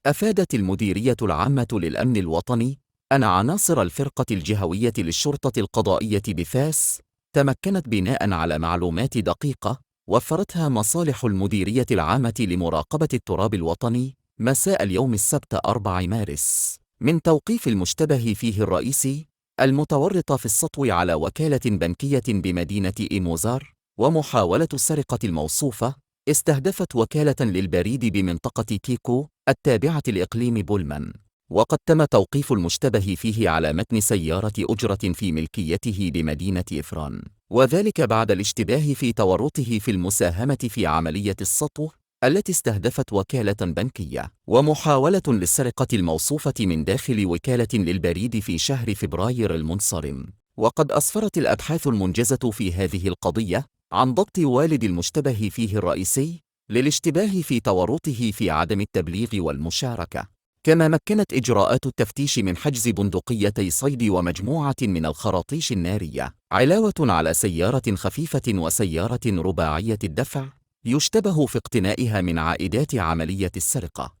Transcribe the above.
أفادت المديرية العامة للأمن الوطني أن عناصر الفرقة الجهوية للشرطة القضائية بفاس تمكنت بناء على معلومات دقيقة وفرتها مصالح المديرية العامة لمراقبة التراب الوطني مساء اليوم السبت 4 مارس من توقيف المشتبه فيه الرئيسي المتورط في السطو على وكالة بنكية بمدينة إيموزار، ومحاولة السرقة الموصوفة استهدفت وكالة للبريد بمنطقة كيكو التابعة لإقليم بولمان. وقد تم توقيف المشتبه فيه على متن سيارة أجرة في ملكيته بمدينة إفران، وذلك بعد الاشتباه في تورطه في المساهمة في عملية السطو التي استهدفت وكالة بنكية ومحاولة للسرقة الموصوفة من داخل وكالة للبريد في شهر فبراير المنصرم. وقد أسفرت الأبحاث المنجزة في هذه القضية عن ضبط والد المشتبه فيه الرئيسي للاشتباه في تورطه في عدم التبليغ والمشاركة. كما مكنت إجراءات التفتيش من حجز بندقيتي صيد ومجموعة من الخراطيش النارية، علاوة على سيارة خفيفة وسيارة رباعية الدفع يشتبه في اقتنائها من عائدات عملية السرقة.